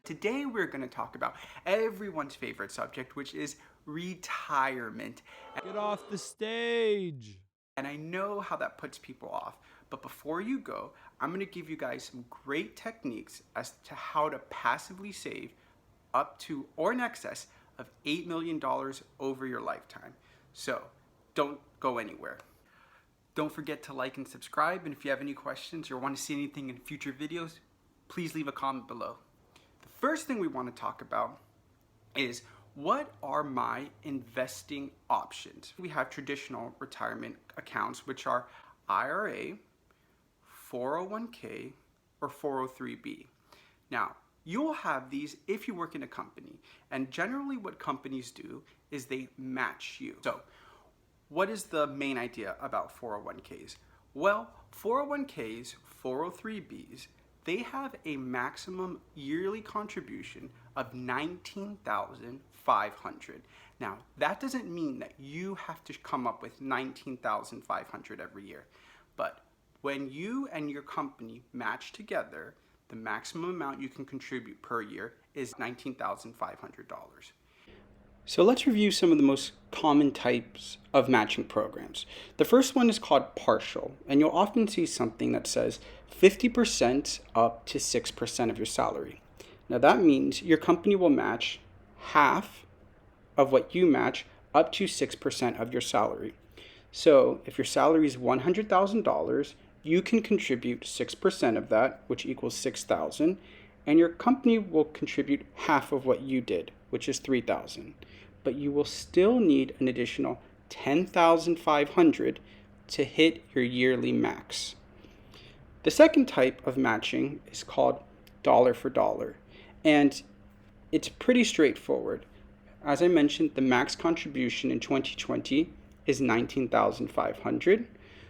Today we're going to talk about everyone's favorite subject, which is retirement. Get off the stage. And I know how that puts people off, but before you go, I'm going to give you guys some great techniques as to how to passively save up to or in excess of $8 million over your lifetime. So don't go anywhere. Don't forget to like and subscribe, and if you have any questions or want to see anything in future videos, please leave a comment below. The first thing we want to talk about is what are my investing options? We have traditional retirement accounts, which are IRA, 401k, or 403b. Now, you'll have these if you work in a company, and generally what companies do is they match you. So, what is the main idea about 401ks? Well, 401ks, 403bs, they have a maximum yearly contribution of $19,500. Now, that doesn't mean that you have to come up with $19,500 every year, but when you and your company match together, the maximum amount you can contribute per year is $19,500. So let's review some of the most common types of matching programs. The first one is called partial, and you'll often see something that says 50% up to 6% of your salary. Now that means your company will match half of what you match up to 6% of your salary. So if your salary is $100,000, you can contribute 6% of that, which equals $6,000, and your company will contribute half of what you did, which is $3,000. But you will still need an additional $10,500 to hit your yearly max. The second type of matching is called dollar for dollar, and it's pretty straightforward. As I mentioned, the max contribution in 2020 is $19,500.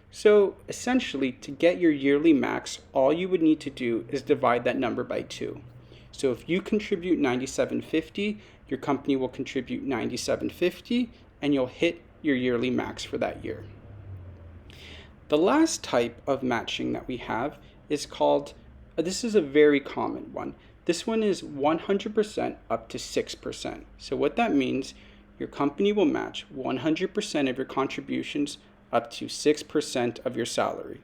So essentially, to get your yearly max, all you would need to do is divide that number by 2. So if you contribute $9,750, your company will contribute $9,750, and you'll hit your yearly max for that year. The last type of matching that we have is called, this is a very common one. This one is 100% up to 6%. So what that means, your company will match 100% of your contributions up to 6% of your salary.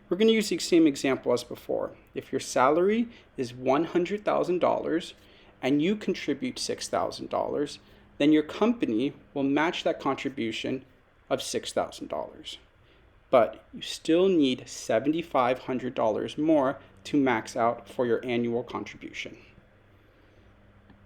We're going to use the same example as before. If your salary is $100,000 and you contribute $6,000, then your company will match that contribution of $6,000. But you still need $7,500 more to max out for your annual contribution.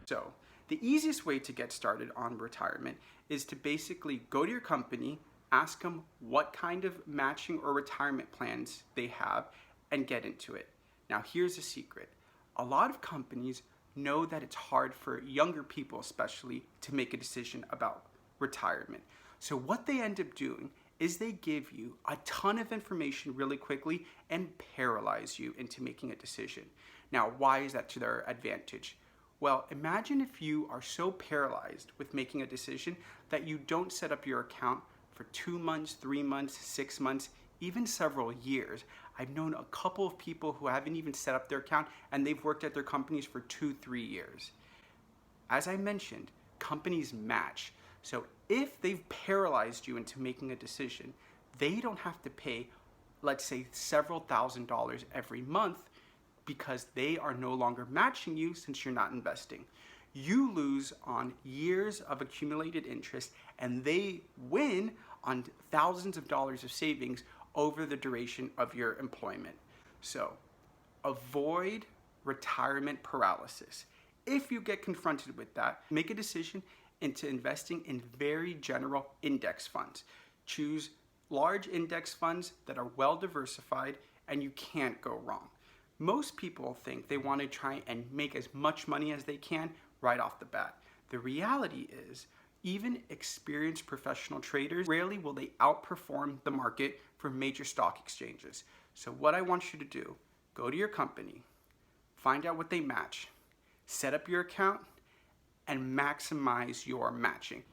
So, the easiest way to get started on retirement is to basically go to your company, ask them what kind of matching or retirement plans they have, and get into it. Now, here's a secret. A lot of companies know that it's hard for younger people especially to make a decision about retirement. So what they end up doing is they give you a ton of information really quickly and paralyze you into making a decision. Now, why is that to their advantage? Well, imagine if you are so paralyzed with making a decision that you don't set up your account for 2 months, 3 months, 6 months, even several years. I've known a couple of people who haven't even set up their account and they've worked at their companies for 2-3 years. As I mentioned, companies match. So if they've paralyzed you into making a decision, they don't have to pay, let's say, several $1,000s every month because they are no longer matching you since you're not investing. You lose on years of accumulated interest and they win on thousands of dollars of savings over the duration of your employment. So avoid retirement paralysis. If you get confronted with that, make a decision into investing in very general index funds. Choose large index funds that are well diversified and you can't go wrong. Most people think they want to try and make as much money as they can right off the bat. The reality is, even experienced professional traders, rarely will they outperform the market for major stock exchanges. So what I want you to do, go to your company, find out what they match, set up your account, and maximize your matching.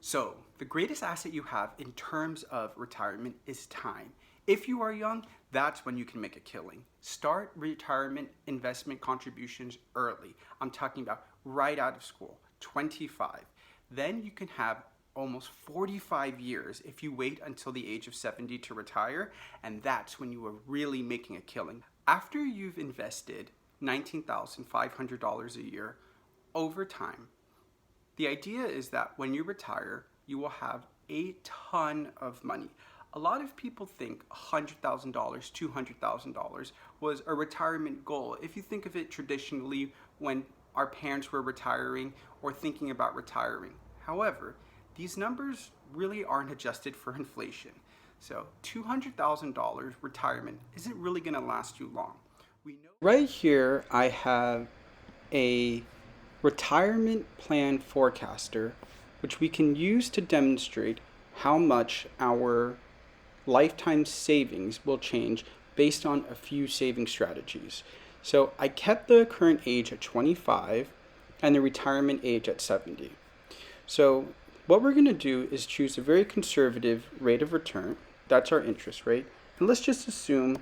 So the greatest asset you have in terms of retirement is time. If you are young, that's when you can make a killing. Start retirement investment contributions early. I'm talking about right out of school, 25. Then you can have almost 45 years if you wait until the age of 70 to retire, and that's when you are really making a killing. After you've invested $19,500 a year over time, the idea is that when you retire, you will have a ton of money. A lot of people think $100,000, $200,000 was a retirement goal. If you think of it traditionally when our parents were retiring or thinking about retiring. However, these numbers really aren't adjusted for inflation. So $200,000 retirement isn't really going to last you long. We know right here I have a retirement plan forecaster, which we can use to demonstrate how much our lifetime savings will change based on a few saving strategies. So I kept the current age at 25 and the retirement age at 70. So what we're going to do is choose a very conservative rate of return. That's our interest rate. And let's just assume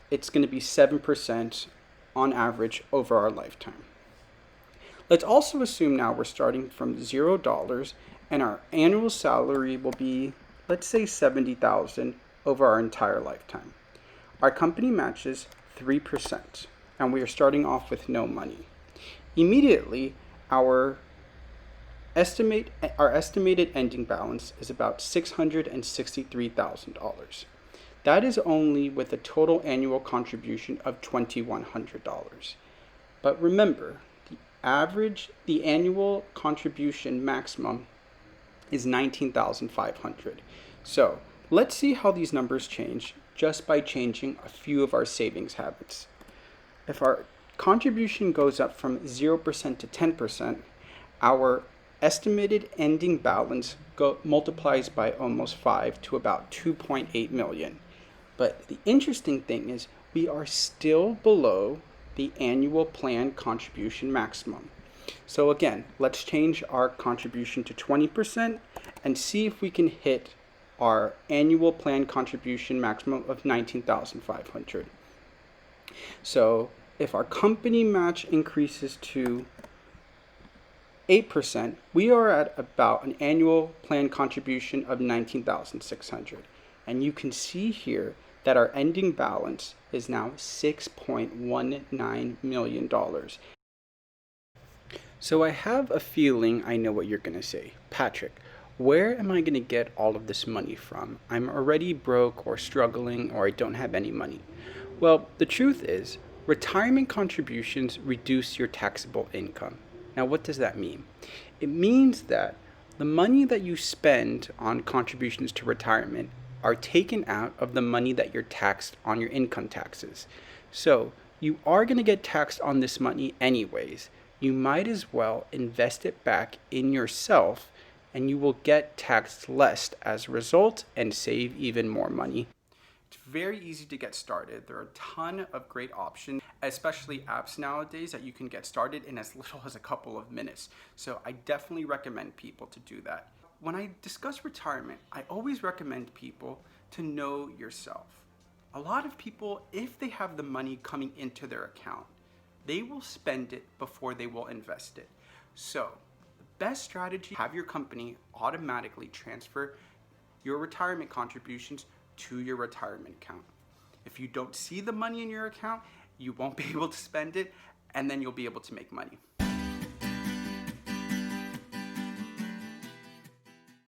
it's going to be 7% on average over our lifetime. Let's also assume now we're starting from $0 and our annual salary will be, let's say, $70,000 over our entire lifetime. Our company matches 3% and we are starting off with no money. Immediately, our estimated ending balance is about $663,000. That is only with a total annual contribution of $2,100. But remember, the annual contribution maximum is $19,500. So let's see how these numbers change just by changing a few of our savings habits. If our contribution goes up from 0% to 10%, our estimated ending balance multiplies by almost 5 to about 2.8 million. But the interesting thing is we are still below the annual plan contribution maximum. So again, let's change our contribution to 20% and see if we can hit our annual plan contribution maximum of $19,500. So if our company match increases to 8%, we are at about an annual plan contribution of $19,600. And you can see here that our ending balance is now $6.19 million. So I have a feeling I know what you're going to say. Patrick, where am I going to get all of this money from? I'm already broke or struggling or I don't have any money. Well, the truth is, retirement contributions reduce your taxable income. Now, what does that mean? It means that the money that you spend on contributions to retirement are taken out of the money that you're taxed on your income taxes. So you are going to get taxed on this money anyways. You might as well invest it back in yourself and you will get taxed less as a result and save even more money. It's very easy to get started. There are a ton of great options, especially apps nowadays that you can get started in as little as a couple of minutes. So I definitely recommend people to do that. When I discuss retirement, I always recommend people to know yourself. A lot of people, if they have the money coming into their account, they will spend it before they will invest it. So the best strategy, have your company automatically transfer your retirement contributions to your retirement account. If you don't see the money in your account, you won't be able to spend it, and then you'll be able to make money.